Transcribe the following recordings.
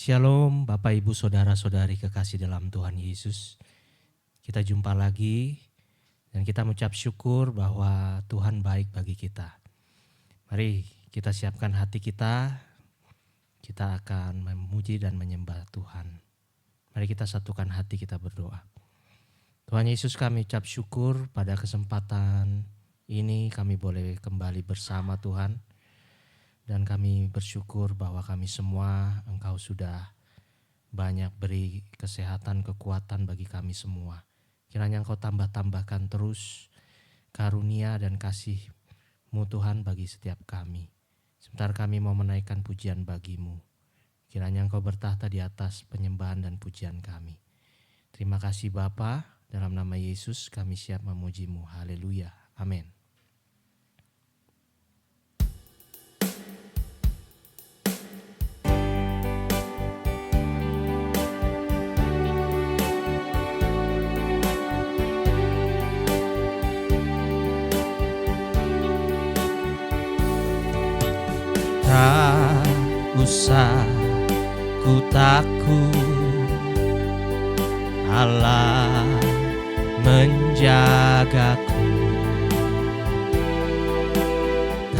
Shalom Bapak Ibu Saudara-saudari kekasih dalam Tuhan Yesus. Kita jumpa lagi dan kita mengucap syukur bahwa Tuhan baik bagi kita. Mari kita siapkan hati kita akan memuji dan menyembah Tuhan. Mari kita satukan hati, kita berdoa. Tuhan Yesus, kami ucap syukur pada kesempatan ini kami boleh kembali bersama Tuhan. Dan kami bersyukur bahwa kami semua Engkau sudah banyak beri kesehatan, kekuatan bagi kami semua. Kiranya Engkau tambahkan terus karunia dan kasih-Mu Tuhan bagi setiap kami. Sebentar kami mau menaikkan pujian bagi-Mu. Kiranya Engkau bertahta di atas penyembahan dan pujian kami. Terima kasih Bapa, dalam nama Yesus kami siap memuji-Mu. Haleluya. Amin. Tak usah ku takut, Allah menjagaku.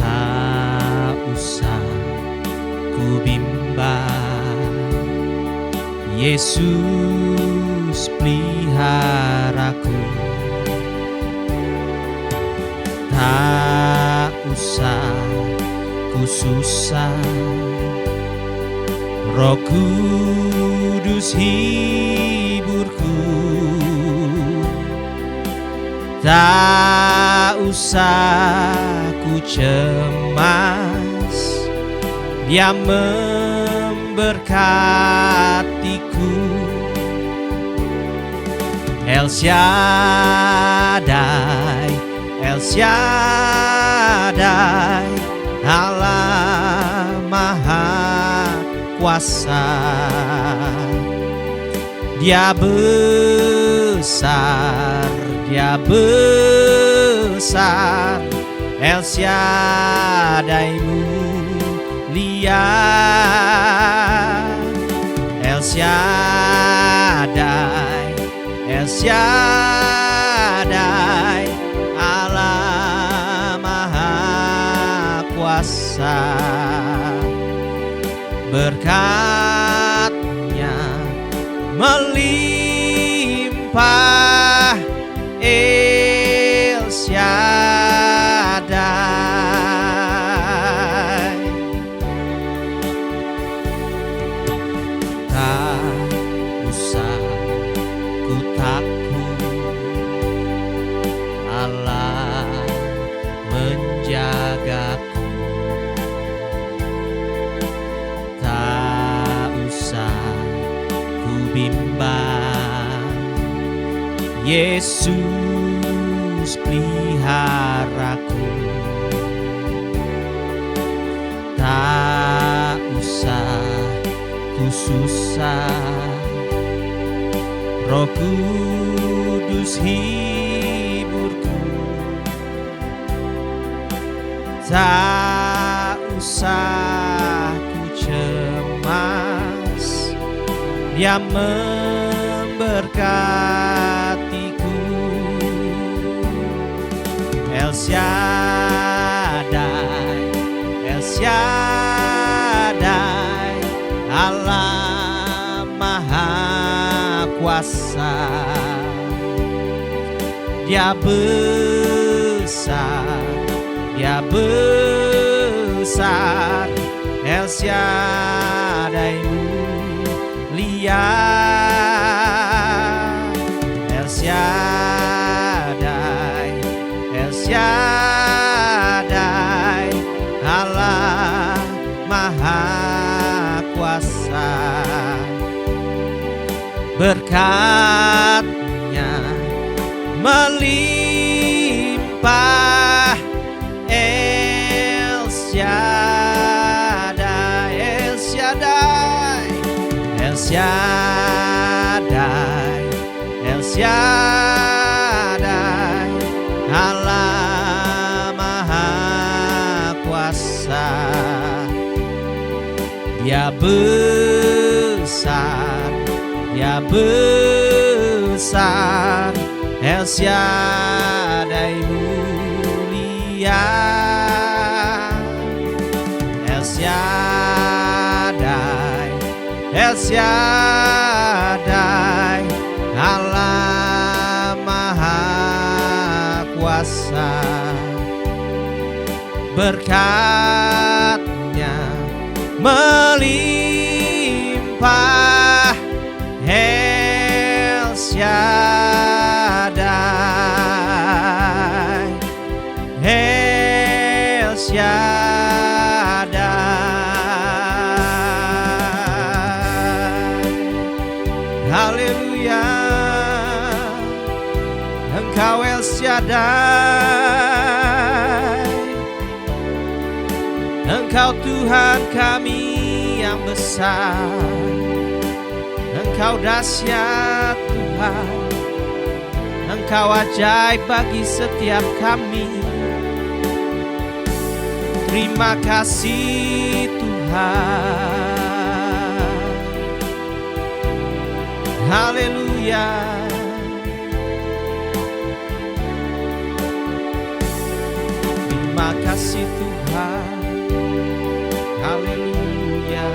Tak usah ku bimbang, Yesus peliharaku. Tak usah ku susah, Roh Kudus hiburku. Tak usah ku cemas, Dia memberkatiku. El Shaddai, El Shaddai, Allah Maha Kuasa. Dia besar, Dia besar, El Shaddai mulia. El Shaddai, El Shaddai, Allah Maha Kuasa. Berkat-Nya melimpah, El Shaddai. Tak usah ku takut, Allah menjagaku. Tak usah ku bimbang, Yesus peliharaku. Tak usah ku susah, Roh Kudus hiburku. Tak usah ku cemas, Dia memberkatiku. El Shaddai, El Shaddai, Allah Maha Kuasa. Dia besar, Dia besar, El Shaddai mulia. El Shaddai, El Shaddai, Allah Maha Kuasa. Berkat-Nya melimpah, El Shaddai, El Shaddai, El Shaddai, El Shaddai, Allah Maha Kuasa. Dia besar, besar, El Shaddai mulia, El Shaddai, El Shaddai, Allah Maha Kuasa. Berkat-Nya melimpah, El Shaddai, El Shaddai. Haleluya, Engkau El Shaddai, Engkau Tuhan kami yang besar, Engkau dahsyat Tuhan, Engkau ajaib bagi setiap kami. Terima kasih Tuhan. Haleluya. Terima kasih Tuhan. Haleluya.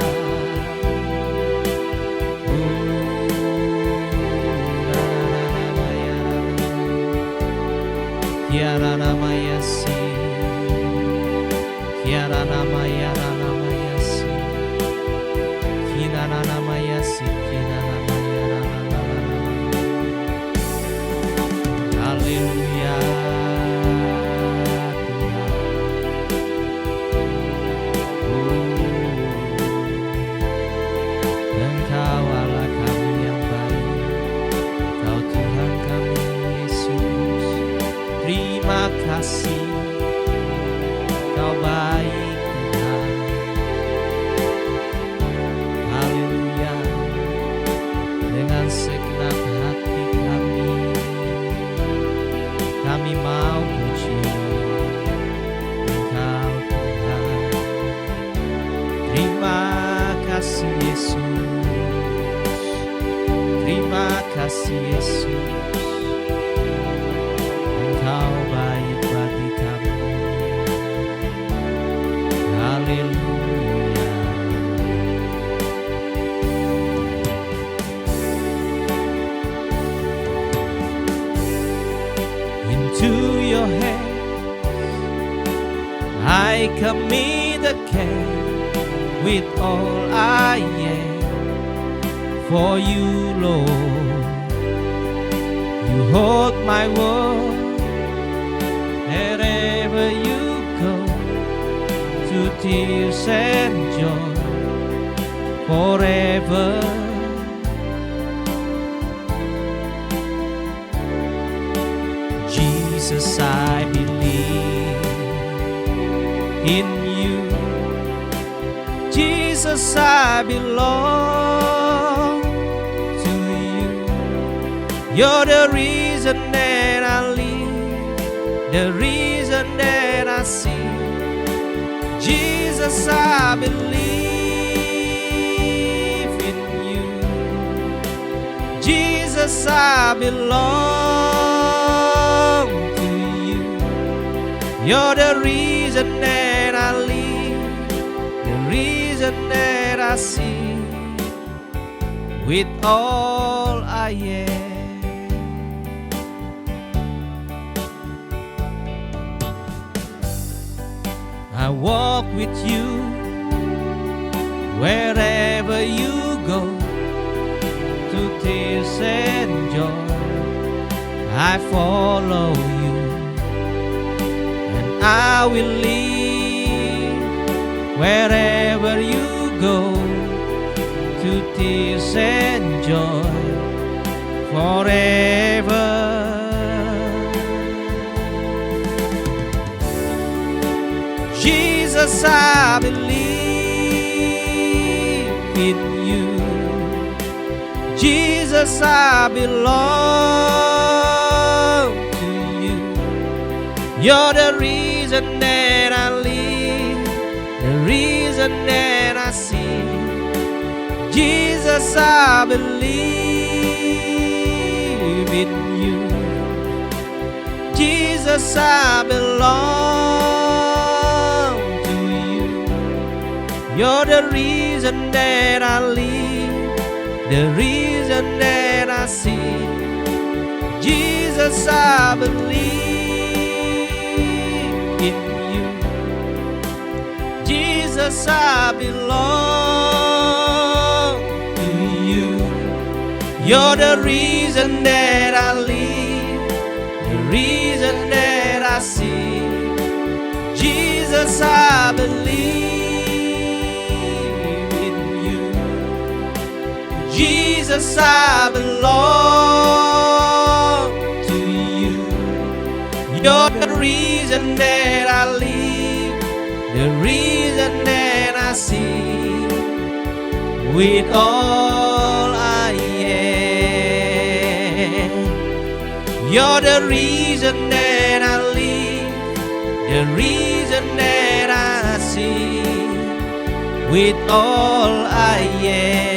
Kiara namaya si, Kiara namaya si, Kina namaya si, Kina namaya. Haleluya. Engkau Allah kami yang baik, Kau Tuhan kami Yesus. Terima kasih, Kau baik Tuhan. Haleluya. Dengan segenap hati kami mau puji Engkau Tuhan. Terima kasih Yesus, terima kasih Yesus. Engkau baik bagi kami. Haleluya. Into your hands I commit the care, with all I am. For you, Lord, you hold my world. Wherever you go, to tears and joy forever. Jesus, I believe in you. Jesus, I belong to you. You're the reason that I live, the reason that I see. Jesus, I believe in you. Jesus, I belong to you. You're the reason that I live, the reason that I see. With all I am, I walk with you wherever you go, to tears and joy. I follow you, and I will live wherever you go, to tears and joy forever. Jesus, I believe in you. Jesus, I belong to you. You're the reason that I live, the reason that I see. Jesus, I believe in you. Jesus, I belong to you. You're the reason that I live, the reason that I see. Jesus, I believe in you. Jesus, I belong to you. You're the reason that I live, the reason that I see. Jesus, I believe in you. Jesus, I belong to you. You're the reason that I live, the reason that I see. With all I am, you're the reason that I live, the reason that I see. With all I am.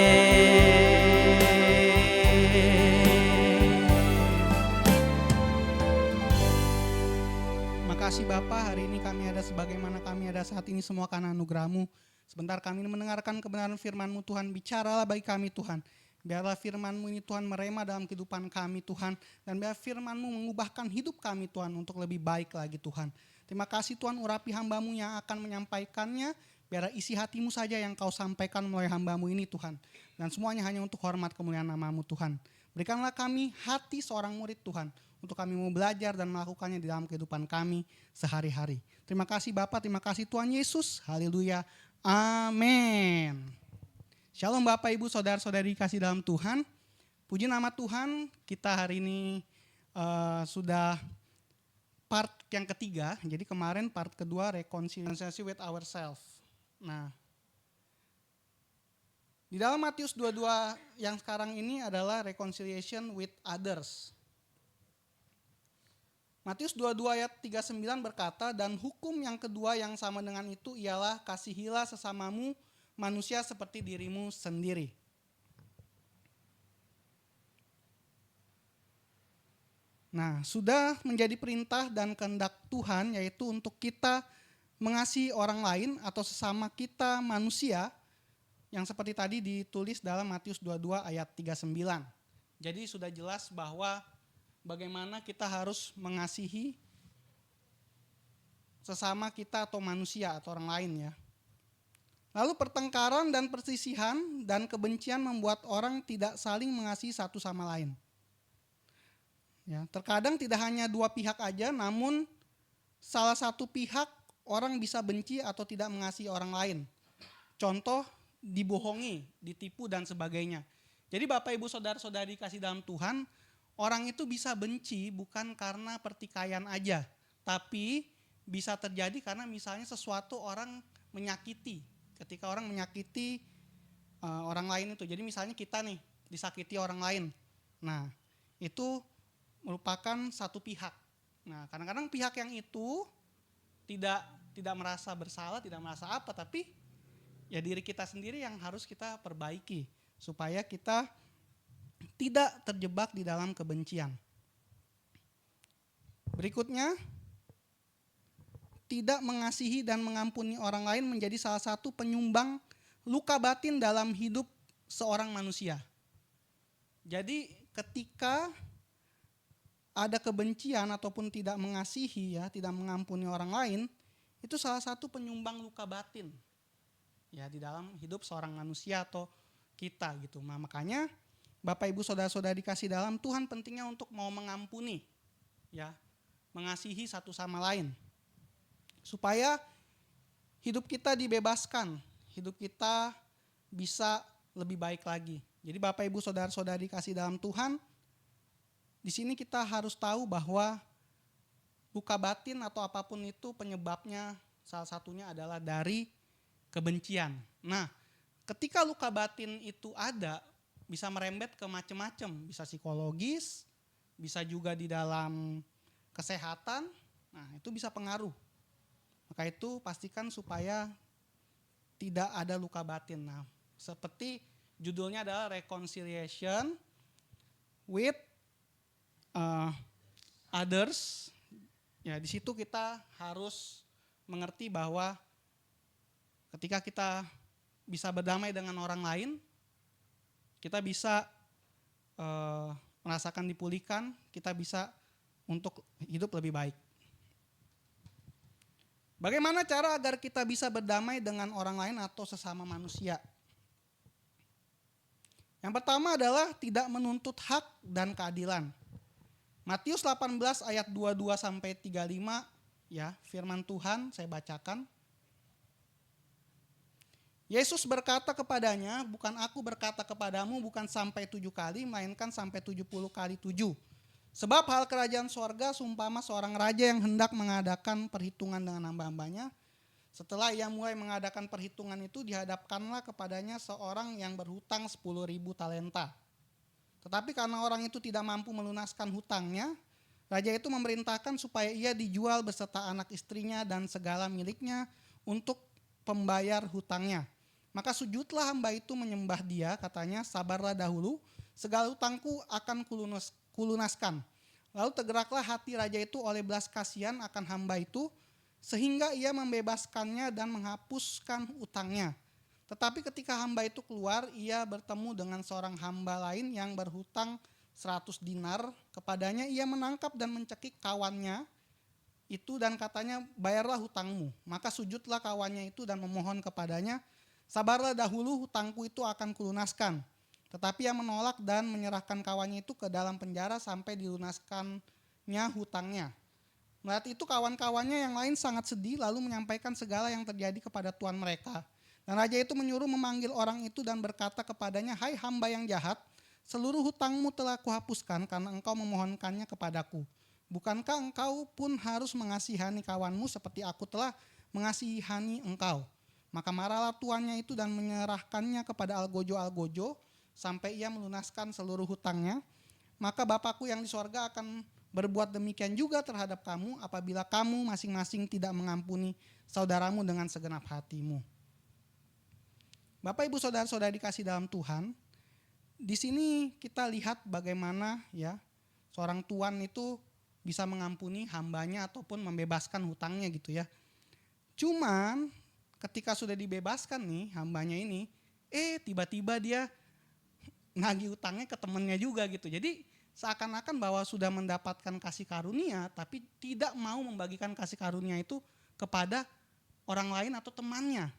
Makasih Bapa, hari ini kami ada sebagaimana kami ada saat ini semua karena anugerah-Mu. Sebentar kami mendengarkan kebenaran firman-Mu Tuhan, bicaralah bagi kami Tuhan. Biarlah firman-Mu ini Tuhan merema dalam kehidupan kami Tuhan. Dan biar firman-Mu mengubahkan hidup kami Tuhan untuk lebih baik lagi Tuhan. Terima kasih Tuhan, urapi hamba-Mu yang akan menyampaikannya. Biar isi hati-Mu saja yang Kau sampaikan melalui hamba-Mu ini Tuhan. Dan semuanya hanya untuk hormat kemuliaan nama-Mu Tuhan. Berikanlah kami hati seorang murid Tuhan. Untuk kami mau belajar dan melakukannya di dalam kehidupan kami sehari-hari. Terima kasih Bapa, terima kasih Tuhan Yesus. Haleluya. Amin. Shalom Bapak Ibu Saudara-saudari kasih dalam Tuhan. Puji nama Tuhan, kita hari ini sudah part yang ketiga. Jadi kemarin part kedua, reconciliation with ourselves. Nah, di dalam Matius 22 yang sekarang ini adalah reconciliation with others. Matius 22 ayat 39 berkata, dan hukum yang kedua yang sama dengan itu ialah kasihilah sesamamu manusia seperti dirimu sendiri. Nah, sudah menjadi perintah dan kehendak Tuhan yaitu untuk kita mengasihi orang lain atau sesama kita manusia yang seperti tadi ditulis dalam Matius 22 ayat 39. Jadi sudah jelas bahwa bagaimana kita harus mengasihi sesama kita atau manusia atau orang lain ya. Lalu pertengkaran dan perselisihan dan kebencian membuat orang tidak saling mengasihi satu sama lain. Ya, terkadang tidak hanya dua pihak aja, namun salah satu pihak orang bisa benci atau tidak mengasihi orang lain. Contoh, dibohongi, ditipu dan sebagainya. Jadi Bapak Ibu Saudara-saudari kasih dalam Tuhan, orang itu bisa benci bukan karena pertikaian aja, tapi bisa terjadi karena misalnya sesuatu orang menyakiti. Ketika orang menyakiti orang lain itu, jadi misalnya kita nih disakiti orang lain. Nah, itu merupakan satu pihak. Nah, kadang-kadang pihak yang itu tidak merasa bersalah, tidak merasa apa, tapi ya diri kita sendiri yang harus kita perbaiki supaya kita tidak terjebak di dalam kebencian. Berikutnya, tidak mengasihi dan mengampuni orang lain menjadi salah satu penyumbang luka batin dalam hidup seorang manusia. Jadi ketika ada kebencian ataupun tidak mengasihi ya, tidak mengampuni orang lain, itu salah satu penyumbang luka batin ya di dalam hidup seorang manusia atau kita gitu. Nah, makanya Bapak Ibu Saudara-saudari dikasih dalam Tuhan pentingnya untuk mau mengampuni ya, mengasihi satu sama lain. Supaya hidup kita dibebaskan, hidup kita bisa lebih baik lagi. Jadi Bapak Ibu Saudara-saudari dikasih dalam Tuhan, di sini kita harus tahu bahwa luka batin atau apapun itu penyebabnya salah satunya adalah dari kebencian. Nah, ketika luka batin itu ada, bisa merembet ke macam-macam, bisa psikologis, bisa juga di dalam kesehatan, nah itu bisa pengaruh. Maka itu pastikan supaya tidak ada luka batin. Nah, seperti judulnya adalah reconciliation with uh, others, ya di situ kita harus mengerti bahwa ketika kita bisa berdamai dengan orang lain, kita bisa merasakan dipulihkan, kita bisa untuk hidup lebih baik. Bagaimana cara agar kita bisa berdamai dengan orang lain atau sesama manusia? Yang pertama adalah tidak menuntut hak dan keadilan. Matius 18 ayat 22 sampai 35, ya, firman Tuhan saya bacakan. Yesus berkata kepadanya, bukan aku berkata kepadamu bukan sampai 7 kali, melainkan sampai 70 kali 7. Sebab hal kerajaan sorga seumpama seorang raja yang hendak mengadakan perhitungan dengan hamba-hambanya. Setelah ia mulai mengadakan perhitungan itu, dihadapkanlah kepadanya seorang yang berhutang 10.000 talenta. Tetapi karena orang itu tidak mampu melunaskan hutangnya, raja itu memerintahkan supaya ia dijual beserta anak istrinya dan segala miliknya untuk pembayar hutangnya. Maka sujudlah hamba itu menyembah dia, katanya, sabarlah dahulu, segala hutangku akan kulunaskan. Lalu tergeraklah hati raja itu oleh belas kasihan akan hamba itu, sehingga ia membebaskannya dan menghapuskan hutangnya. Tetapi ketika hamba itu keluar, ia bertemu dengan seorang hamba lain yang berhutang 100 dinar. Kepadanya ia menangkap dan mencekik kawannya itu dan katanya, bayarlah hutangmu. Maka sujudlah kawannya itu dan memohon kepadanya, sabarlah dahulu, hutangku itu akan kulunaskan. Tetapi ia menolak dan menyerahkan kawannya itu ke dalam penjara sampai dilunaskannya hutangnya. Melihat itu kawan-kawannya yang lain sangat sedih, lalu menyampaikan segala yang terjadi kepada tuan mereka. Dan raja itu menyuruh memanggil orang itu dan berkata kepadanya, hai hamba yang jahat, seluruh hutangmu telah kuhapuskan karena engkau memohonkannya kepadaku. Bukankah engkau pun harus mengasihani kawanmu seperti aku telah mengasihani engkau? Maka marahlah tuannya itu dan menyerahkannya kepada algojo-algojo sampai ia melunaskan seluruh hutangnya. Maka Bapakku yang di sorga akan berbuat demikian juga terhadap kamu apabila kamu masing-masing tidak mengampuni saudaramu dengan segenap hatimu. Bapak, Ibu, saudara-saudara dikasih dalam Tuhan, di sini kita lihat bagaimana ya seorang tuan itu bisa mengampuni hambanya ataupun membebaskan hutangnya gitu ya. Cuman ketika sudah dibebaskan nih hambanya ini, tiba-tiba dia nagih hutangnya ke temannya juga gitu. Jadi seakan-akan bahwa sudah mendapatkan kasih karunia, tapi tidak mau membagikan kasih karunia itu kepada orang lain atau temannya.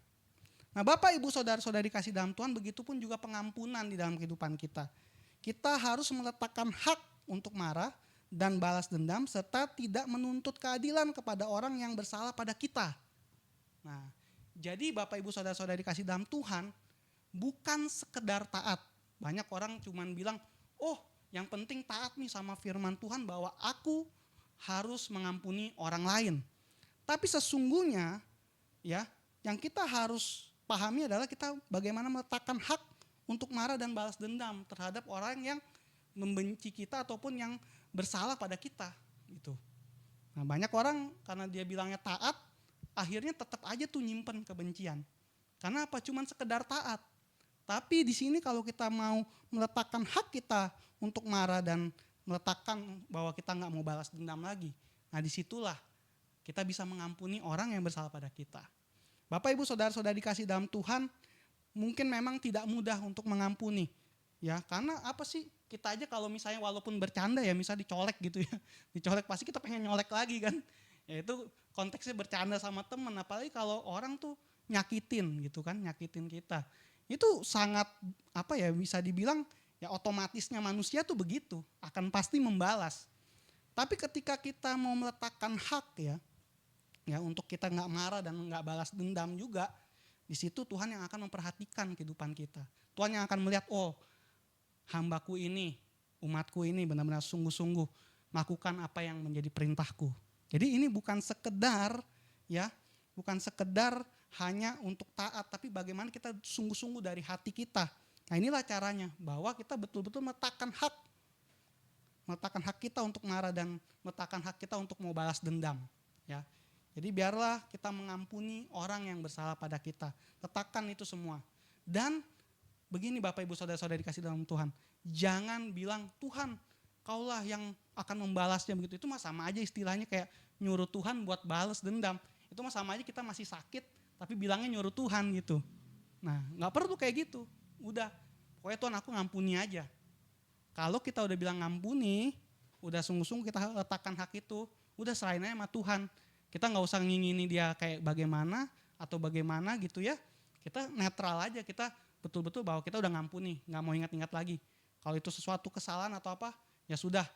Nah, Bapak, Ibu, saudara-saudari kasih dalam Tuhan, begitupun juga pengampunan di dalam kehidupan kita. Kita harus meletakkan hak untuk marah dan balas dendam serta tidak menuntut keadilan kepada orang yang bersalah pada kita. Nah, jadi Bapak, Ibu, saudara-saudari kasih dalam Tuhan, bukan sekedar taat. Banyak orang cuman bilang, yang penting taat nih sama firman Tuhan bahwa aku harus mengampuni orang lain. Tapi sesungguhnya ya, yang kita harus pahami adalah kita bagaimana meletakkan hak untuk marah dan balas dendam terhadap orang yang membenci kita ataupun yang bersalah pada kita gitu. Nah, banyak orang karena dia bilangnya taat, akhirnya tetap aja tuh nyimpen kebencian. Karena apa? Cuman sekedar taat. Tapi di sini kalau kita mau meletakkan hak kita untuk marah dan meletakkan bahwa kita nggak mau balas dendam lagi, nah disitulah kita bisa mengampuni orang yang bersalah pada kita. Bapak, Ibu, saudara-saudari dikasih dalam Tuhan, mungkin memang tidak mudah untuk mengampuni. Ya, karena apa sih? Kita aja kalau misalnya walaupun bercanda ya, misalnya dicolek gitu ya. Dicolek pasti kita pengen nyolek lagi kan. Ya itu konteksnya bercanda sama teman, apalagi kalau orang tuh nyakitin gitu kan, nyakitin kita. Itu sangat bisa dibilang ya otomatisnya manusia tuh begitu, akan pasti membalas. Tapi ketika kita mau meletakkan hak ya untuk kita nggak marah dan nggak balas dendam juga, di situ Tuhan yang akan memperhatikan kehidupan kita. Tuhan yang akan melihat, hambaku ini, umatku ini benar-benar sungguh-sungguh melakukan apa yang menjadi perintahku. Jadi ini bukan sekedar hanya untuk taat, tapi bagaimana kita sungguh-sungguh dari hati kita. Nah, inilah caranya, bahwa kita betul-betul meletakkan hak kita untuk marah dan meletakkan hak kita untuk mau balas dendam. Ya. Jadi biarlah kita mengampuni orang yang bersalah pada kita. Letakkan itu semua. Dan begini Bapak, Ibu, saudara-saudari dikasih dalam Tuhan, jangan bilang, Tuhan kaulah yang akan membalasnya begitu. Itu mah sama aja istilahnya kayak nyuruh Tuhan buat balas dendam. Itu mah sama aja kita masih sakit tapi bilangnya nyuruh Tuhan gitu. Nah, nggak perlu kayak gitu. Udah, pokoknya Tuhan aku ngampuni aja. Kalau kita udah bilang ngampuni, udah sungguh-sungguh kita letakkan hak itu, udah serahin aja sama Tuhan. Kita nggak usah ngingini dia kayak bagaimana atau bagaimana gitu ya. Kita netral aja, kita betul-betul bahwa kita udah ngampuni, nggak mau ingat-ingat lagi. Kalau itu sesuatu kesalahan atau apa, ya sudah,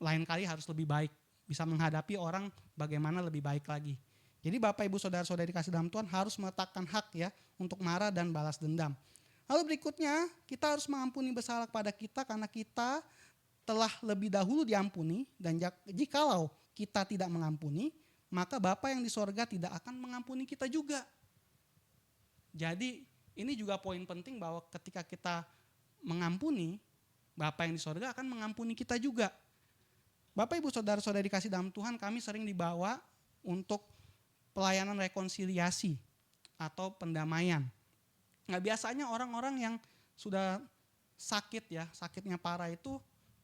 lain kali harus lebih baik. Bisa menghadapi orang bagaimana lebih baik lagi. Jadi Bapak Ibu Saudara-saudari dikasih dalam Tuhan harus meletakkan hak ya untuk marah dan balas dendam. Lalu berikutnya kita harus mengampuni bersalah kepada kita karena kita telah lebih dahulu diampuni, dan jikalau kita tidak mengampuni, maka Bapa yang di sorga tidak akan mengampuni kita juga. Jadi ini juga poin penting bahwa ketika kita mengampuni, Bapa yang di sorga akan mengampuni kita juga. Bapak Ibu Saudara-saudari dikasih dalam Tuhan, kami sering dibawa untuk pelayanan rekonsiliasi atau pendamaian. Nah, biasanya orang-orang yang sudah sakit ya, sakitnya parah itu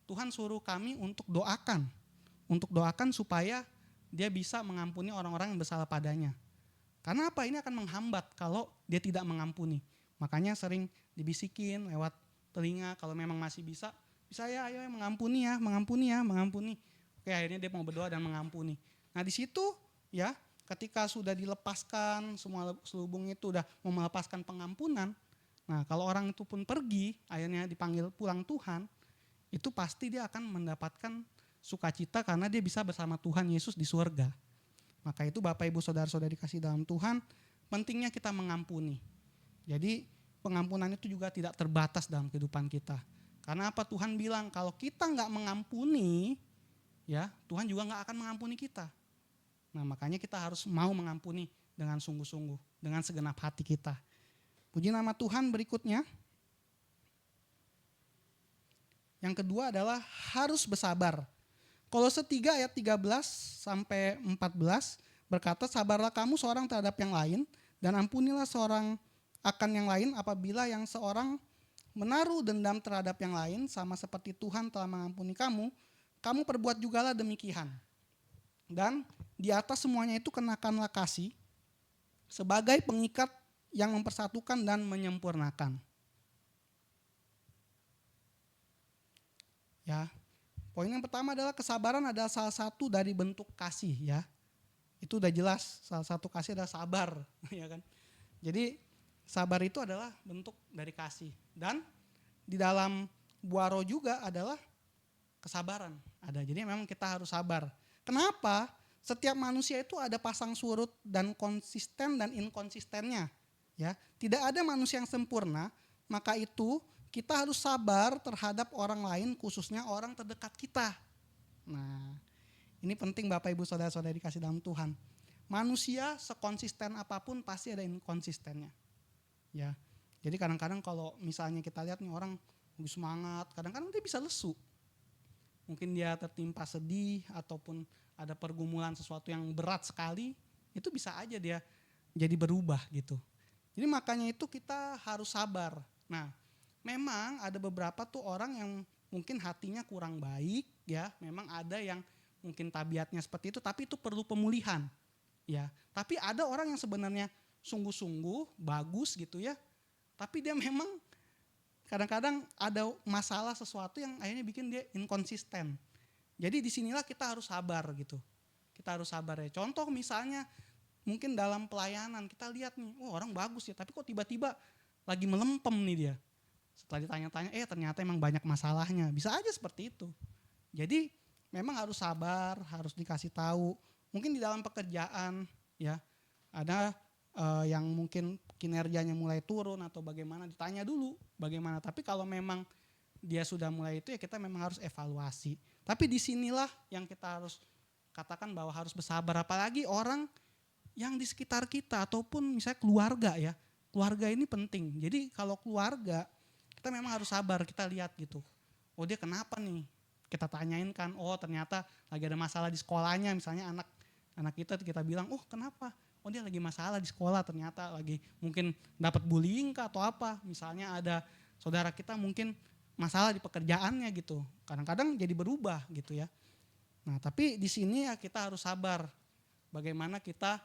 Tuhan suruh kami untuk doakan supaya dia bisa mengampuni orang-orang yang bersalah padanya. Karena apa? Ini akan menghambat kalau dia tidak mengampuni. Makanya sering dibisikin lewat telinga kalau memang masih bisa ya, ayo mengampuni ya, mengampuni. Oke, akhirnya dia mau berdoa dan mengampuni. Nah, di situ ya, ketika sudah dilepaskan, semua selubung itu udah mau melepaskan pengampunan. Nah, kalau orang itu pun pergi, akhirnya dipanggil pulang Tuhan, itu pasti dia akan mendapatkan sukacita karena dia bisa bersama Tuhan Yesus di surga. Maka itu Bapak Ibu Saudara-saudari dikasih dalam Tuhan, pentingnya kita mengampuni. Jadi pengampunan itu juga tidak terbatas dalam kehidupan kita. Karena apa? Tuhan bilang kalau kita nggak mengampuni, ya Tuhan juga nggak akan mengampuni kita. Nah, makanya kita harus mau mengampuni dengan sungguh-sungguh, dengan segenap hati kita. Puji nama Tuhan. Berikutnya, yang kedua adalah harus bersabar. Kolose 3 ayat 13 sampai 14 berkata, sabarlah kamu seorang terhadap yang lain dan ampunilah seorang akan yang lain apabila yang seorang menaruh dendam terhadap yang lain, sama seperti Tuhan telah mengampuni kamu, kamu perbuat jugalah demikian. Dan di atas semuanya itu kenakanlah kasih sebagai pengikat yang mempersatukan dan menyempurnakan. Ya, poin yang pertama adalah kesabaran adalah salah satu dari bentuk kasih ya. Itu udah jelas, salah satu kasih adalah sabar, ya kan. Jadi sabar itu adalah bentuk dari kasih. Dan di dalam buah roh juga adalah kesabaran. Ada. Jadi memang kita harus sabar. Kenapa? Setiap manusia itu ada pasang surut dan konsisten dan inkonsistennya. Ya, tidak ada manusia yang sempurna, maka itu kita harus sabar terhadap orang lain, khususnya orang terdekat kita. Nah, ini penting Bapak Ibu Saudara-saudari dikasih dalam Tuhan. Manusia sekonsisten apapun pasti ada inkonsistennya. Ya. Jadi kadang-kadang kalau misalnya kita lihat nih orang lebih semangat, kadang-kadang dia bisa lesu. Mungkin dia tertimpa sedih ataupun ada pergumulan sesuatu yang berat sekali, itu bisa aja dia jadi berubah gitu. Jadi makanya itu kita harus sabar. Nah, memang ada beberapa tuh orang yang mungkin hatinya kurang baik ya, memang ada yang mungkin tabiatnya seperti itu, tapi itu perlu pemulihan. Ya, tapi ada orang yang sebenarnya sungguh-sungguh bagus gitu ya, tapi dia memang kadang-kadang ada masalah sesuatu yang akhirnya bikin dia inkonsisten. Jadi disinilah kita harus sabar gitu. Kita harus sabar ya. Contoh misalnya mungkin dalam pelayanan kita lihat nih, oh orang bagus ya, tapi kok tiba-tiba lagi melempem nih dia. Setelah ditanya-tanya, ternyata emang banyak masalahnya. Bisa aja seperti itu. Jadi memang harus sabar, harus dikasih tahu. Mungkin di dalam pekerjaan ya ada yang mungkin kinerjanya mulai turun atau bagaimana, ditanya dulu bagaimana. Tapi kalau memang dia sudah mulai itu ya kita memang harus evaluasi. Tapi disinilah yang kita harus katakan bahwa harus bersabar. Apalagi orang yang di sekitar kita ataupun misalnya keluarga ya. Keluarga ini penting. Jadi kalau keluarga kita memang harus sabar, kita lihat gitu. Oh dia kenapa nih? Kita tanyain kan, oh ternyata lagi ada masalah di sekolahnya. Misalnya anak kita bilang, oh kenapa? Oh dia lagi masalah di sekolah, ternyata lagi mungkin dapat bullying kah atau apa. Misalnya ada saudara kita mungkin masalah di pekerjaannya gitu. Kadang-kadang jadi berubah gitu ya. Nah, tapi di sini ya kita harus sabar. Bagaimana kita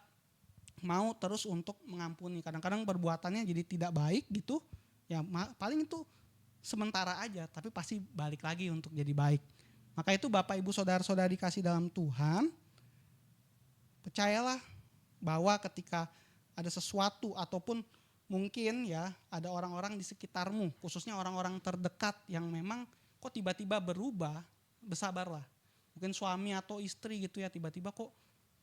mau terus untuk mengampuni. Kadang-kadang perbuatannya jadi tidak baik gitu. Ya paling itu sementara aja, tapi pasti balik lagi untuk jadi baik. Maka itu Bapak Ibu Saudara-saudari kasih dalam Tuhan, percayalah bahwa ketika ada sesuatu ataupun mungkin ya ada orang-orang di sekitarmu, khususnya orang-orang terdekat yang memang kok tiba-tiba berubah, bersabarlah. Mungkin suami atau istri gitu ya, tiba-tiba kok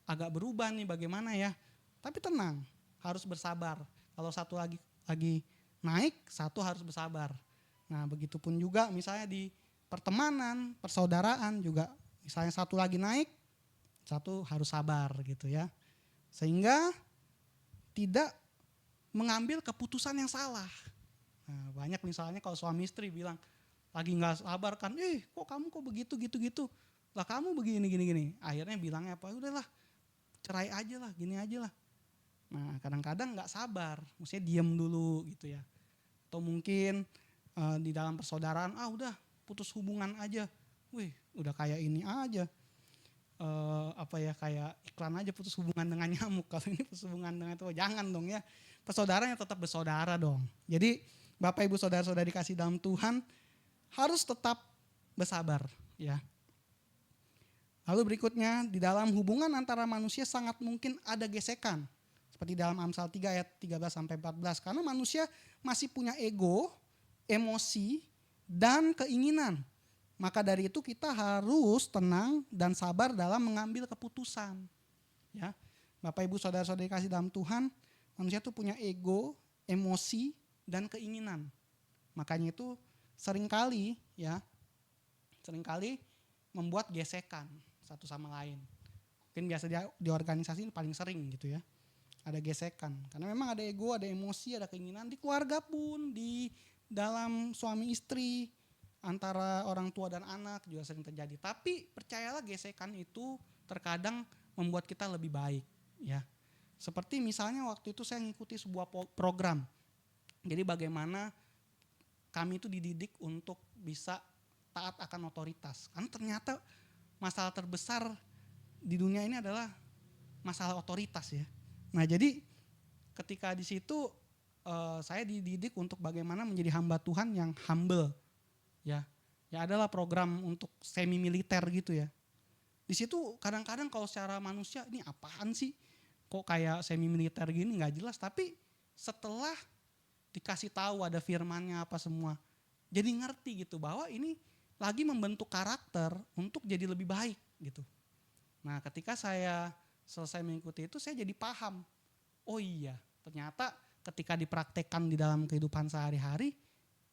agak berubah nih, bagaimana ya. Tapi tenang, harus bersabar. Kalau satu lagi naik, satu harus bersabar. Nah, begitupun juga misalnya di pertemanan, persaudaraan juga, misalnya satu lagi naik, satu harus sabar gitu ya. Sehingga tidak mengambil keputusan yang salah. Nah, banyak misalnya kalau suami istri bilang, lagi gak sabar kan, kok kamu kok begitu gitu-gitu, lah kamu begini gini. Akhirnya bilangnya apa, udahlah cerai aja lah, gini aja lah. Nah, kadang-kadang gak sabar, maksudnya diem dulu gitu ya. Atau mungkin di dalam persaudaraan, udah putus hubungan aja. Wih, udah kayak ini aja. Kayak iklan aja, putus hubungan dengan nyamuk. Kalau ini putus hubungan dengan itu, jangan dong ya. Persaudaranya tetap bersaudara dong. Jadi Bapak Ibu Saudara-saudari kasih dalam Tuhan harus tetap bersabar ya. Lalu berikutnya, di dalam hubungan antara manusia sangat mungkin ada gesekan. Seperti dalam Amsal 3 ayat 13-14. Karena manusia masih punya ego, emosi, dan keinginan. Maka dari itu kita harus tenang dan sabar dalam mengambil keputusan. Ya, Bapak Ibu Saudara-saudari kasih dalam Tuhan, manusia itu punya ego, emosi, dan keinginan. Makanya itu seringkali membuat gesekan satu sama lain. Mungkin biasa di organisasi ini paling sering gitu ya. Ada gesekan. Karena memang ada ego, ada emosi, ada keinginan. Di keluarga pun, di dalam suami istri, antara orang tua dan anak juga sering terjadi. Tapi percayalah gesekan itu terkadang membuat kita lebih baik. Ya. Seperti misalnya waktu itu saya mengikuti sebuah program. Jadi bagaimana kami itu dididik untuk bisa taat akan otoritas. Karena ternyata masalah terbesar di dunia ini adalah masalah otoritas ya. Nah, jadi ketika di situ saya dididik untuk bagaimana menjadi hamba Tuhan yang humble. Ya adalah program untuk semi militer gitu ya. Di situ kadang-kadang kalau secara manusia ini apaan sih? Kok kayak semi militer gini, nggak jelas. Tapi setelah dikasih tahu ada firmannya apa semua, jadi ngerti gitu bahwa ini lagi membentuk karakter untuk jadi lebih baik gitu. Nah, ketika saya selesai mengikuti itu, saya jadi paham. Oh iya, ternyata ketika dipraktekkan di dalam kehidupan sehari-hari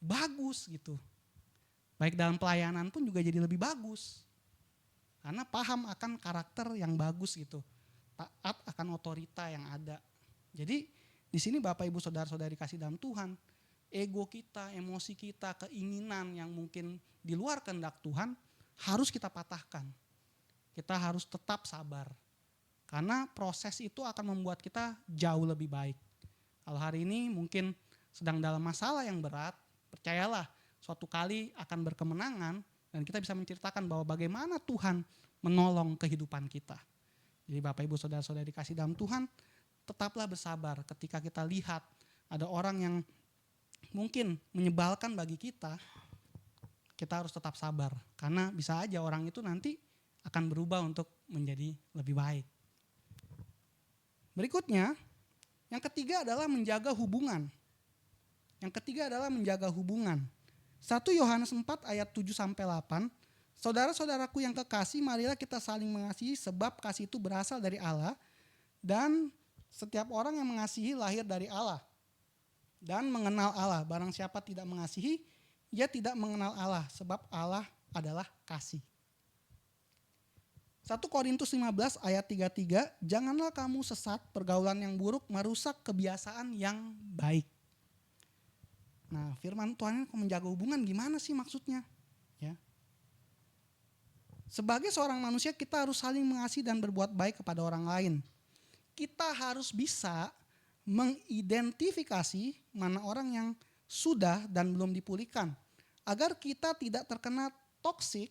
bagus gitu. Baik dalam pelayanan pun juga jadi lebih bagus. Karena paham akan karakter yang bagus gitu. Taat akan otorita yang ada. Jadi di sini Bapak Ibu Saudara-saudari kasih dalam Tuhan, ego kita, emosi kita, keinginan yang mungkin di luar kehendak Tuhan harus kita patahkan. Kita harus tetap sabar. Karena proses itu akan membuat kita jauh lebih baik. Kalau hari ini mungkin sedang dalam masalah yang berat, percayalah suatu kali akan berkemenangan dan kita bisa menceritakan bahwa bagaimana Tuhan menolong kehidupan kita. Jadi Bapak Ibu Saudara-saudari kasih dalam Tuhan, tetaplah bersabar ketika kita lihat ada orang yang mungkin menyebalkan bagi kita harus tetap sabar. Karena bisa aja orang itu nanti akan berubah untuk menjadi lebih baik. Berikutnya, yang ketiga adalah menjaga hubungan. 1 Yohanes 4 ayat 7-8, saudara-saudaraku yang kekasih, marilah kita saling mengasihi sebab kasih itu berasal dari Allah dan setiap orang yang mengasihi lahir dari Allah dan mengenal Allah. Barang siapa tidak mengasihi, ia tidak mengenal Allah sebab Allah adalah kasih. 1 Korintus 15 ayat 33, janganlah kamu sesat, pergaulan yang buruk merusak kebiasaan yang baik. Nah, firman Tuhan menjaga hubungan gimana sih maksudnya? Ya. Sebagai seorang manusia kita harus saling mengasihi dan berbuat baik kepada orang lain. Kita harus bisa mengidentifikasi mana orang yang sudah dan belum dipulihkan. agar kita tidak terkena toksik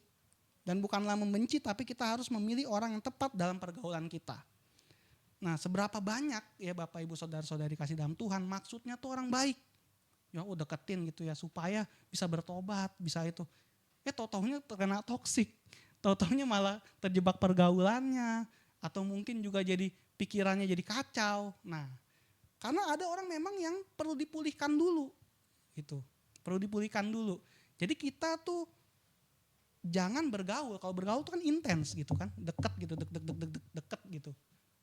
dan bukanlah membenci, tapi kita harus memilih orang yang tepat dalam pergaulan kita. Nah, seberapa banyak ya Bapak Ibu Saudara-saudari kasih dalam Tuhan, maksudnya tuh orang baik. Ya deketin gitu ya supaya bisa bertobat, bisa itu. Tau-taunya terkena toksik. Tau-taunya malah terjebak pergaulannya atau mungkin juga jadi pikirannya jadi kacau. Nah, karena ada orang memang yang perlu dipulihkan dulu. Gitu. Perlu dipulihkan dulu. Jadi kita tuh jangan bergaul. Kalau bergaul tuh kan intens gitu kan, deket gitu, deket gitu.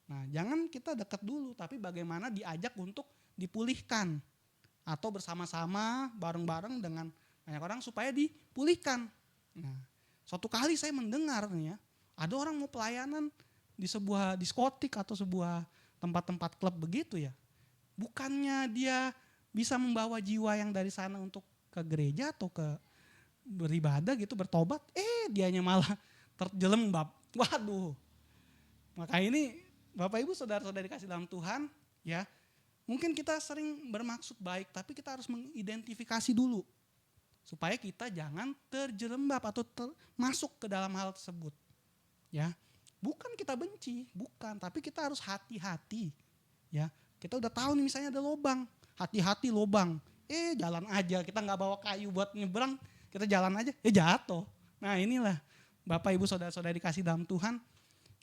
Nah, jangan kita deket dulu, tapi bagaimana diajak untuk dipulihkan atau bersama-sama bareng-bareng dengan banyak orang supaya dipulihkan. Nah, suatu kali saya mendengar nih ya, ada orang mau pelayanan di sebuah diskotik atau sebuah tempat-tempat klub begitu ya. Bukannya dia bisa membawa jiwa yang dari sana untuk ke gereja atau ke beribadah gitu, bertobat, dianya malah terjelembab. Waduh. Maka ini Bapak Ibu Saudara-saudari kasih dalam Tuhan, ya. Mungkin kita sering bermaksud baik, tapi kita harus mengidentifikasi dulu supaya kita jangan terjerembab atau masuk ke dalam hal tersebut. Ya. Bukan kita benci, bukan, tapi kita harus hati-hati. Ya. Kita udah tahu nih misalnya ada lubang, hati-hati lubang. Jalan aja, kita nggak bawa kayu buat nyebrang, kita jalan aja, jatuh. Nah, inilah Bapak Ibu Saudara-saudari kasih dalam Tuhan,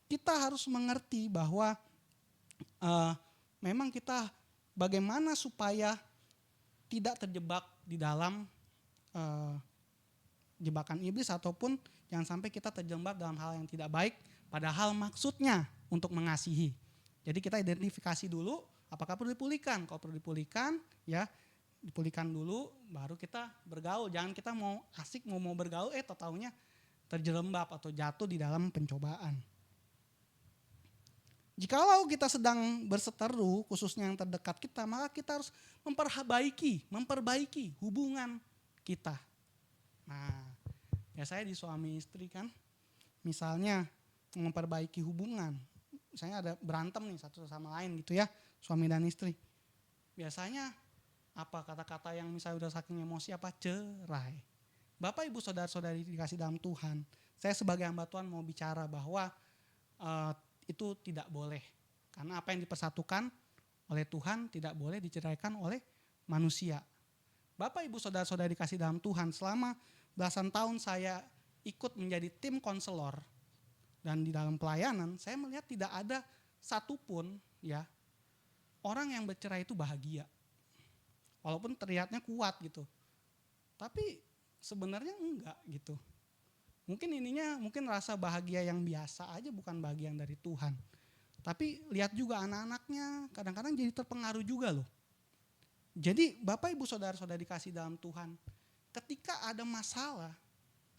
kita harus mengerti bahwa memang kita bagaimana supaya tidak terjebak di dalam jebakan iblis ataupun jangan sampai kita terjebak dalam hal yang tidak baik padahal maksudnya untuk mengasihi. Jadi kita identifikasi dulu apakah perlu dipulihkan. Kalau perlu dipulihkan ya dipulihkan dulu baru kita bergaul. Jangan kita mau asik mau bergaul taunya terjerembab atau jatuh di dalam pencobaan. Jikalau kita sedang berseteru, khususnya yang terdekat kita, maka kita harus memperbaiki hubungan kita. Nah, biasanya di suami istri kan, misalnya memperbaiki hubungan, misalnya ada berantem nih satu sama lain gitu ya, suami dan istri. Biasanya apa kata-kata yang misalnya udah saking emosi apa? Cerai. Bapak Ibu Saudara-saudari dikasih dalam Tuhan, saya sebagai hamba Tuhan mau bicara bahwa itu tidak boleh. Karena apa yang dipersatukan oleh Tuhan tidak boleh diceraikan oleh manusia. Bapak Ibu Saudara-saudari dikasih dalam Tuhan, selama belasan tahun saya ikut menjadi tim konselor dan di dalam pelayanan, saya melihat tidak ada satupun ya orang yang bercerai itu bahagia. Walaupun terlihatnya kuat gitu. Tapi sebenarnya enggak gitu. Mungkin rasa bahagia yang biasa aja, bukan bahagia yang dari Tuhan. Tapi lihat juga anak-anaknya kadang-kadang jadi terpengaruh juga loh. Jadi Bapak Ibu Saudara-saudari dikasih dalam Tuhan, ketika ada masalah,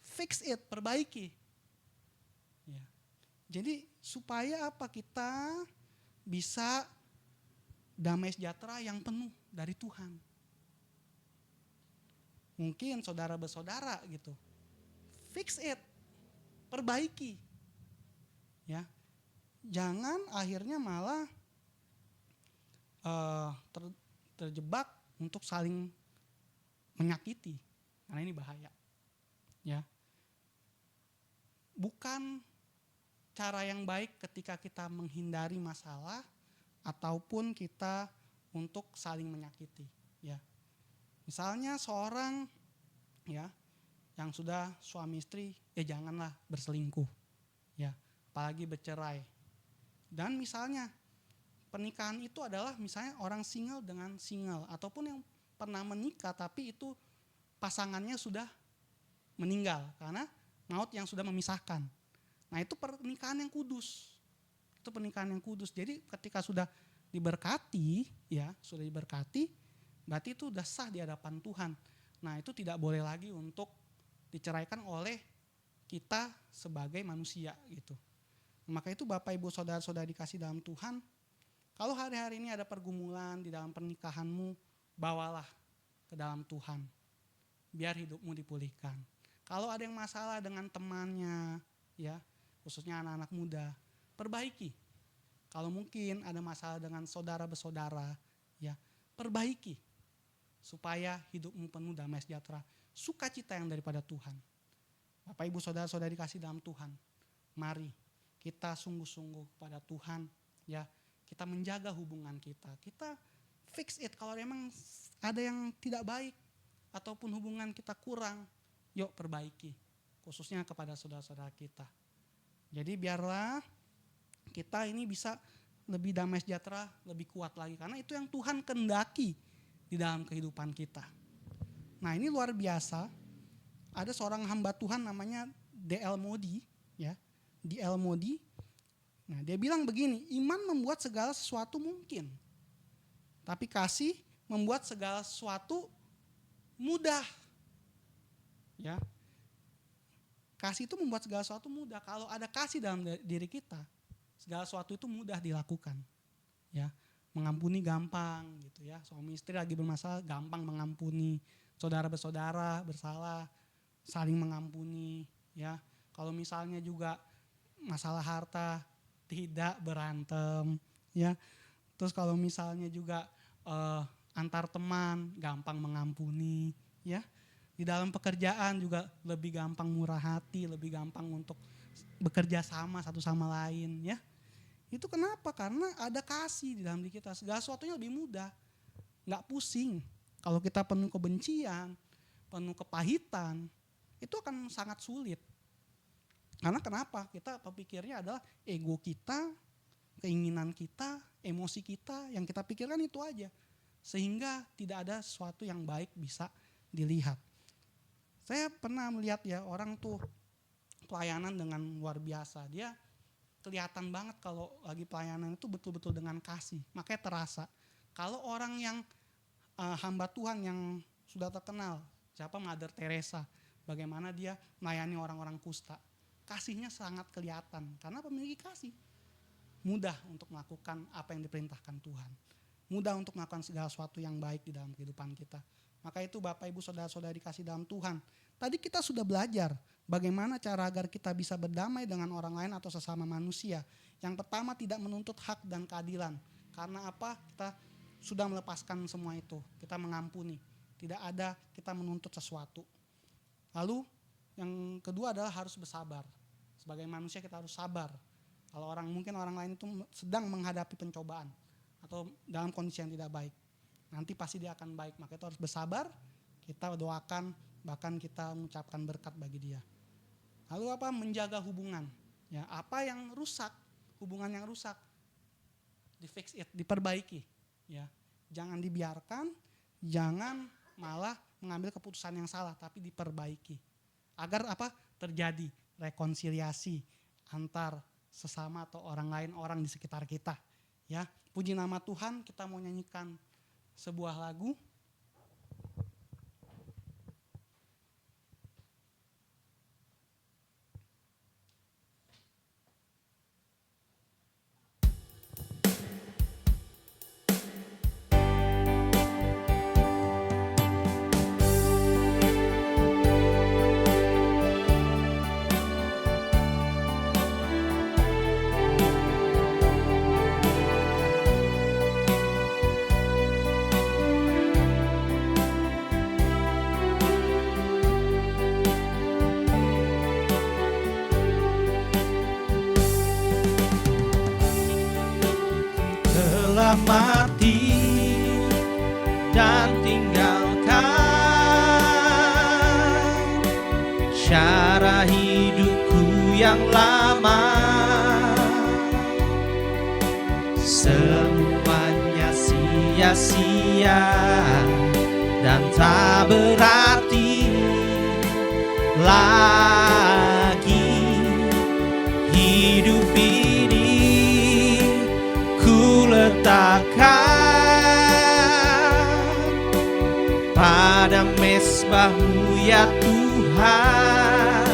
fix it, perbaiki. Ya. Jadi supaya apa kita bisa damai sejahtera yang penuh dari Tuhan. Mungkin saudara bersaudara gitu. Fix it, perbaiki, ya. Jangan akhirnya malah terjebak untuk saling menyakiti, karena ini bahaya, ya. Bukan cara yang baik ketika kita menghindari masalah ataupun kita untuk saling menyakiti, ya. Misalnya seorang, ya, yang sudah suami istri, janganlah berselingkuh, ya, apalagi bercerai. Dan misalnya pernikahan itu adalah misalnya orang single dengan single, ataupun yang pernah menikah tapi itu pasangannya sudah meninggal karena maut yang sudah memisahkan. Nah, itu pernikahan yang kudus. Itu pernikahan yang kudus. Jadi ketika sudah diberkati, ya, sudah diberkati, berarti itu sudah sah di hadapan Tuhan. Nah, itu tidak boleh lagi untuk diceraikan oleh kita sebagai manusia gitu. Maka itu Bapak Ibu Saudara-saudari dikasih dalam Tuhan, kalau hari-hari ini ada pergumulan di dalam pernikahanmu, bawalah ke dalam Tuhan, biar hidupmu dipulihkan. Kalau ada yang masalah dengan temannya, ya, khususnya anak-anak muda, perbaiki. Kalau mungkin ada masalah dengan saudara bersaudara, ya, perbaiki supaya hidupmu penuh damai sejahtera. sukacita yang daripada Tuhan. Bapak Ibu Saudara-saudari kasih dalam Tuhan, mari kita sungguh-sungguh kepada Tuhan, ya. Kita menjaga hubungan kita. Kita fix it kalau memang ada yang tidak baik ataupun hubungan kita kurang, yuk perbaiki, khususnya kepada saudara-saudara kita. Jadi biarlah kita ini bisa lebih damai sejahtera, lebih kuat lagi, karena itu yang Tuhan kehendaki di dalam kehidupan kita. Nah, ini luar biasa. Ada seorang hamba Tuhan namanya D.L. Moody, ya. D.L. Moody. Nah, dia bilang begini, iman membuat segala sesuatu mungkin. Tapi kasih membuat segala sesuatu mudah. Ya. Kasih itu membuat segala sesuatu mudah. Kalau ada kasih dalam diri kita, segala sesuatu itu mudah dilakukan. Ya. Mengampuni gampang gitu ya. Suami istri lagi bermasalah gampang mengampuni. Saudara bersaudara bersalah saling mengampuni, ya. Kalau misalnya juga masalah harta tidak berantem, ya. Terus kalau misalnya juga antar teman gampang mengampuni, ya. Di dalam pekerjaan juga lebih gampang murah hati, lebih gampang untuk bekerja sama satu sama lain, ya. Itu kenapa? Karena ada kasih di dalam diri kita. Segala sesuatunya lebih mudah, nggak pusing. Kalau kita penuh kebencian, penuh kepahitan, itu akan sangat sulit. Karena kenapa? Kita pikirnya adalah ego kita, keinginan kita, emosi kita, yang kita pikirkan itu aja. Sehingga tidak ada sesuatu yang baik bisa dilihat. Saya pernah melihat ya orang tuh pelayanan dengan luar biasa. Dia kelihatan banget kalau lagi pelayanan itu betul-betul dengan kasih. Makanya terasa. Kalau orang yang hamba Tuhan yang sudah terkenal, siapa Mother Teresa, bagaimana dia melayani orang-orang kusta. Kasihnya sangat kelihatan karena memiliki kasih. Mudah untuk melakukan apa yang diperintahkan Tuhan. Mudah untuk melakukan segala sesuatu yang baik di dalam kehidupan kita. Maka itu Bapak Ibu Saudara-saudari kasih dalam Tuhan. Tadi kita sudah belajar bagaimana cara agar kita bisa berdamai dengan orang lain atau sesama manusia. Yang pertama, tidak menuntut hak dan keadilan. Karena apa? Kita sudah melepaskan semua itu. Kita mengampuni. Tidak ada kita menuntut sesuatu. Lalu yang kedua adalah harus bersabar. Sebagai manusia kita harus sabar. Kalau mungkin orang lain itu sedang menghadapi pencobaan atau dalam kondisi yang tidak baik, nanti pasti dia akan baik. Maka itu harus bersabar. Kita doakan, bahkan kita mengucapkan berkat bagi dia. Lalu apa? Menjaga hubungan. Ya, apa yang rusak, hubungan yang rusak, di-fix it, diperbaiki. Ya, jangan dibiarkan, jangan malah mengambil keputusan yang salah, tapi diperbaiki. Agar apa? Terjadi rekonsiliasi antar sesama atau orang lain, orang di sekitar kita. Ya, puji nama Tuhan, kita mau nyanyikan sebuah lagu. Mati dan tinggalkan cara hidupku yang lama. Semuanya sia-sia dan tak berarti lagi hidup ini. Letakkan pada mezbah-Mu ya Tuhan.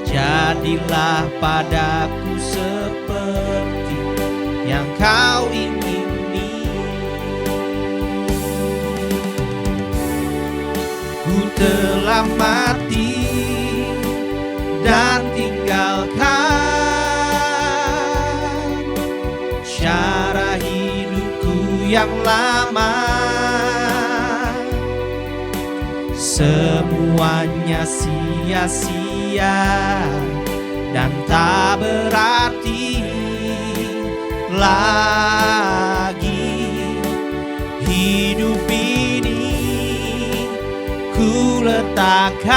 Jadilah padaku seperti yang Kau ingini. Ku telah mati dan tinggalkan cara hidupku yang lama. semuanya sia-sia dan tak berarti lagi. Hidup ini ku letakkan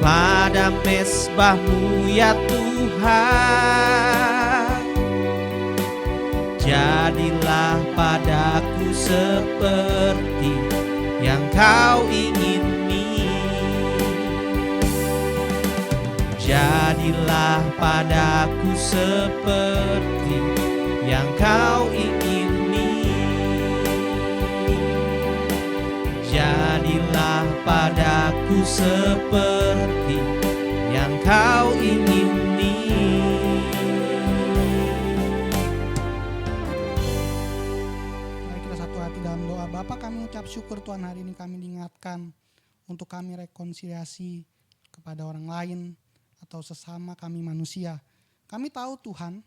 pada mezbah-Mu ya Tuhan. Jadilah padaku seperti yang Kau ingini. Jadilah padaku seperti yang Kau ingini. Jadilah padaku seperti yang Kau ingini. Mari kita satu hati dalam doa. Bapa, kami ucap syukur Tuhan, hari ini kami diingatkan untuk kami rekonsiliasi kepada orang lain atau sesama kami manusia. Kami tahu Tuhan,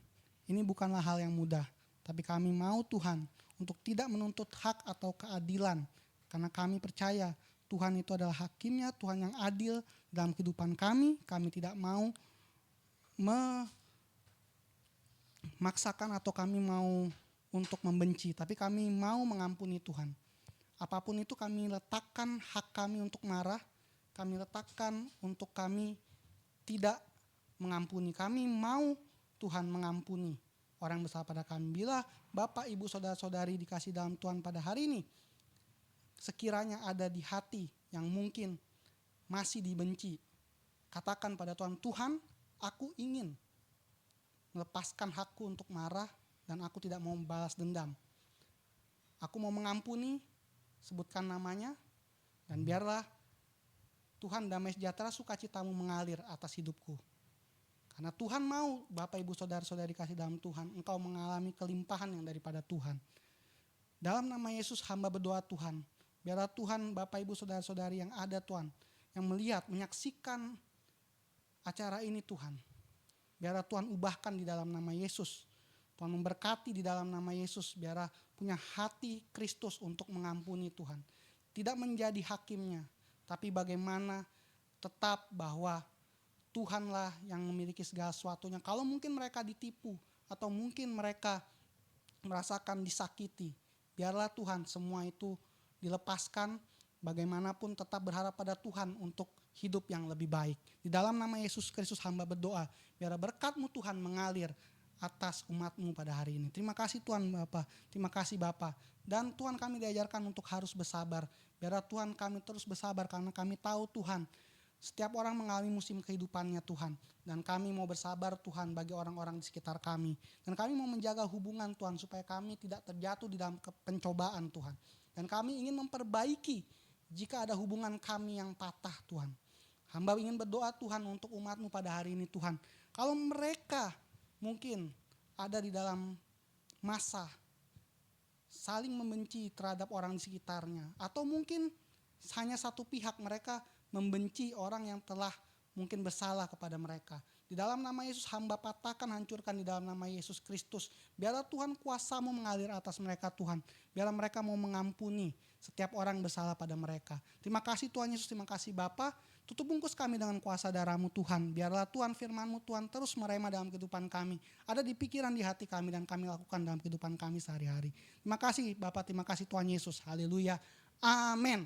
ini bukanlah hal yang mudah, tapi kami mau Tuhan untuk tidak menuntut hak atau keadilan, karena kami percaya Tuhan itu adalah hakimnya, Tuhan yang adil dalam kehidupan kami. Kami tidak mau memaksakan atau kami mau untuk membenci, tapi kami mau mengampuni Tuhan. Apapun itu kami letakkan hak kami untuk marah, kami letakkan untuk kami tidak mengampuni. Kami mau Tuhan mengampuni orang besar pada kami. Bila Bapak, Ibu, Saudara-saudari dikasih dalam Tuhan pada hari ini, sekiranya ada di hati yang mungkin masih dibenci, katakan pada Tuhan, Tuhan, aku ingin melepaskan hakku untuk marah dan aku tidak mau membalas dendam. Aku mau mengampuni, sebutkan namanya, dan biarlah Tuhan damai sejahtera sukacitamu mengalir atas hidupku. Karena Tuhan mau Bapak, Ibu, Saudara-saudari kasih dalam Tuhan, engkau mengalami kelimpahan yang daripada Tuhan. Dalam nama Yesus hamba berdoa Tuhan, biarlah Tuhan Bapak, Ibu, Saudara-saudari yang ada Tuhan, yang melihat, menyaksikan acara ini Tuhan. Biarlah Tuhan ubahkan di dalam nama Yesus. Tuhan memberkati di dalam nama Yesus, biarlah punya hati Kristus untuk mengampuni Tuhan. Tidak menjadi hakimnya, tapi bagaimana tetap bahwa Tuhanlah yang memiliki segala sesuatunya. Kalau mungkin mereka ditipu atau mungkin mereka merasakan disakiti, biarlah Tuhan semua itu dilepaskan. Bagaimanapun tetap berharap pada Tuhan untuk hidup yang lebih baik. Di dalam nama Yesus Kristus hamba berdoa, biar berkat-Mu Tuhan mengalir atas umat-Mu pada hari ini. Terima kasih Tuhan Bapa, terima kasih Bapa. Dan Tuhan, kami diajarkan untuk harus bersabar. Biar Tuhan kami terus bersabar karena kami tahu Tuhan, setiap orang mengalami musim kehidupannya Tuhan. Dan kami mau bersabar Tuhan bagi orang-orang di sekitar kami. Dan kami mau menjaga hubungan Tuhan supaya kami tidak terjatuh di dalam pencobaan Tuhan. Dan kami ingin memperbaiki jika ada hubungan kami yang patah Tuhan. Hamba ingin berdoa Tuhan untuk umat-Mu pada hari ini Tuhan. Kalau mereka mungkin ada di dalam masa saling membenci terhadap orang di sekitarnya. Atau mungkin hanya satu pihak mereka membenci orang yang telah mungkin bersalah kepada mereka. Di dalam nama Yesus hamba patahkan, hancurkan di dalam nama Yesus Kristus. Biarlah Tuhan kuasa-Mu mengalir atas mereka Tuhan. Biarlah mereka mau mengampuni setiap orang bersalah pada mereka. Terima kasih Tuhan Yesus, terima kasih Bapa. Tutup bungkus kami dengan kuasa darah-Mu Tuhan. Biarlah Tuhan firman-Mu Tuhan terus merema dalam kehidupan kami. Ada di pikiran, di hati kami dan kami lakukan dalam kehidupan kami sehari-hari. Terima kasih Bapa, terima kasih Tuhan Yesus. Haleluya. Amin.